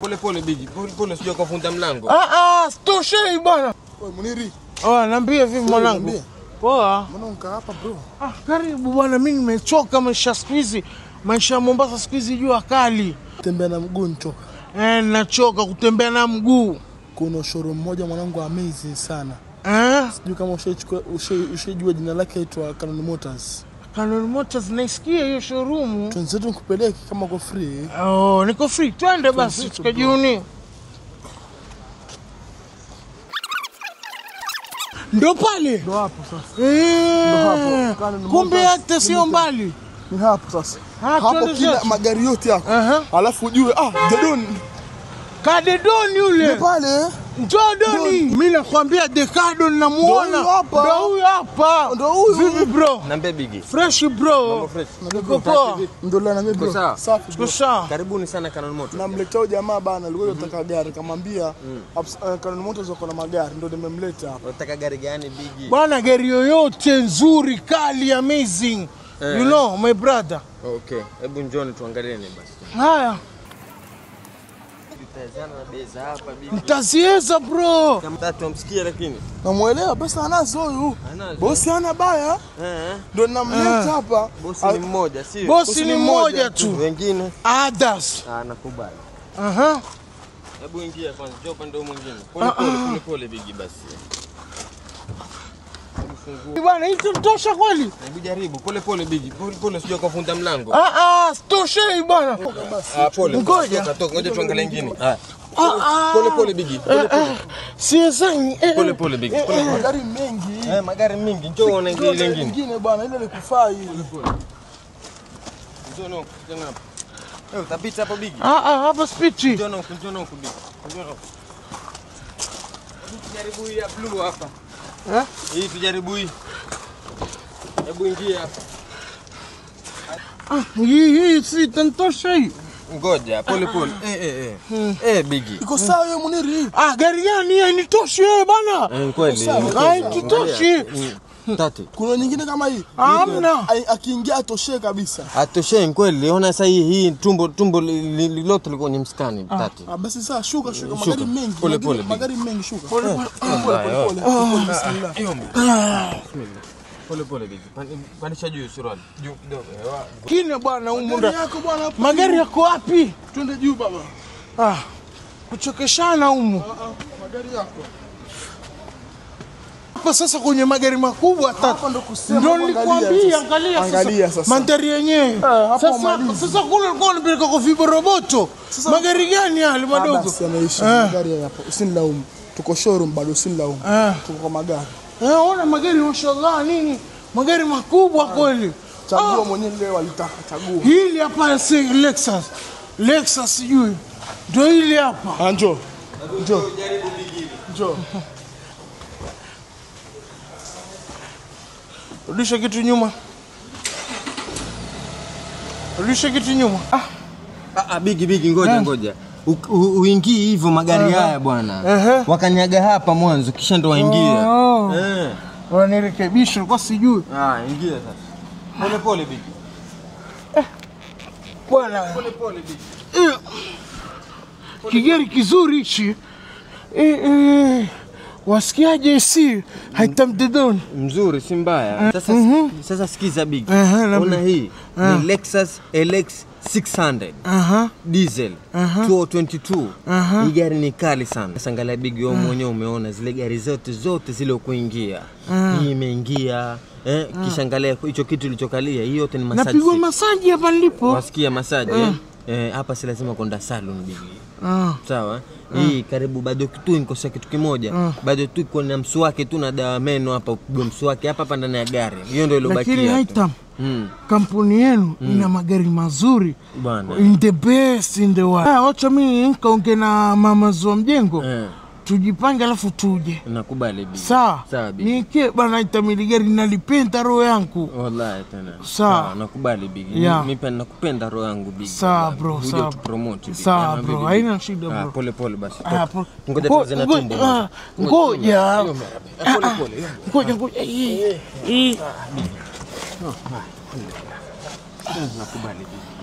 Pole pole bigi, pole sio kufunga mlango. Stoshei bwana. Wewe Muniri. Niambie vipi mwanangu? Poa. Mbona unka hapa bro? Karibu bwana, mimi nimechoka maisha siku hizi. Maisha ya Mombasa siku hizi jua kali. Tembea na mguu nichoka. Nachoka kutembea na mguu. Kuna showroom moja mwanangu amazing sana. Sijui kama ushajua jina lake aitwa Canon Motors. Canon Motors naisikia hiyo showroom. Tunzetu nikupeleke kama uko free. Niko free. Twende basi tukajioni. Ndo pale. Ndo hapo sasa. Ndo hapo. Kumbe hata sio mbali. Ni hapo sasa. Hapo kila magari yote yako. Alafu ujue Dedon. Kadedon yule. Ni pale. Jordoni. Mimi nakwambia Decadon namuona. Ndo huyu hapa. Ndo huyu. Vipi bro? Nambe bigi. Fresh bro. Mambo fresh. Niko poa. Ndo la na mimi bro. Safi. Tuko sawa. Karibuni sana Canon Motors. Namletea jamaa bana, alikuwa anataka gari, kamwambia Canon Motors wako na magari, ndo nimemleta hapa. Unataka gari gani bigi? Bwana, gari yoyote nzuri, kali, amazing. You know my brother. Okay, hebu njoni tuangalieni basi. Haya. Tutazana na beza hapa bigi. Mtazieza bro. Kama tatu amsikia lakini. Namuelewa basi anazo huyu. Bosi hana baya. Ndo namleta hapa. Bosi ni mmoja, sio? Bosi ni mmoja tu. Wengine others. Nakubali. Hebu ingia kwanza, njoo upande mwingine. Pole bigi basi. Bwana, hii tutosha kweli? Hebu jaribu pole bigi. Pole sio kufunga mlango. Stoshei bwana. Pole. Ngoja tuangalie nyingine. Pole bigi. Siezani. Pole bigi. Magari mengi. Magari mengi. Njoo uone ile nyingine. Nyingine bwana, ile likufaa hii. Njoo hapa. Utapita hapo bigi. Hapa speech. Njoo huko bigi. Tujaribu hii ya blue hapa. Hii tujaribu hii. Hebu ingia hapa. Hii si tantosha hii. Ngoja pole. Bigi. Iko sawa wewe Muniri. Gari gani hii initoshi wewe bana? Kweli. Haitoshi. Tati. Kuna nyingine kama hii. Hamna. Akiingia atoshe kabisa. Atoshe kweli. Ona sasa hii tumbo lote liko ni mskani Tati. Basi sasa shuka magari mengi. Pole. Magari mengi shuka. Pole. Bismillah. Pole bigi. Pandisha juu suruali. Juu kidogo. Kine bwana umunda. Magari yako wapi? Twende juu baba. Kuchokeshana humu. Magari yako. Hapa sasa kwenye magari makubwa hapa ndo kusema. Ndio nilikwambia angalia sasa. Mandhari yenyewe. Sasa kule ulikuwa unapeleka kwa viboroboto. Magari gani yale madogo? Basi yameisha magari hapo. Usinilaumu. Tuko showroom bado usinilaumu. Tuko kwa magari. Ona magari mashallah nini? Magari makubwa kweli. Chagua mwenyewe leo walitaka chagua. Hili hapa si Lexus. Lexus sijui. Ndio hili hapa. Njoo. Jaribu bigi. Njoo. Rudisha kitu nyuma. Bigi ngoja. Uingii hivyo magari haya bwana. Wakanyaga hapa mwanzo kisha ndo waingia. Wanirekebisha kwa sijui. Ingia sasa. Pole bigi. Bwana. Pole bigi. Kigari kizuri hichi. Wasikiaje si haitamdedon mzuri si mbaya. Sasa sikiza bigi. Ona hii ni Lexus LX 600 diesel 2022. Hii gari ni kali sana. Sasa angalia bigi wewe mwenyewe umeona zile gari zote zile kuingia. Hii imeingia kisha angalia hicho kitu kilichokalia. Hii yote ni massage. Napigwa massage hapa nilipo. Wasikia massage hapa si lazima kwenda salon bigi. Sawa. Hii karibu bado tu nikosa kitu kimoja. Bado tu iko na mswaki tu na dawa meno hapa, upigwe mswaki hapa ndani ya gari. Hiyo ndio ilobakia. Lakini Haitam, kampuni yenu ina magari mazuri bwana. In the best in the world. Acha mimi nikaongea na mama wa mjengo. Tujipange alafu tuje. Nakubali bibi. Sawa. Bibi. Nike bana itamili gari nalipenda roho yangu. Wallahi tena. Sawa. Nakubali bibi. Mimi pia nakupenda roho yangu bibi. Sawa bro, sawa. Promote bibi. Sawa bro, haina shida bro. Pole basi. Ngoja tuanze na tumbo. Ngoja. Pole. Ngoja. Nakubali bibi.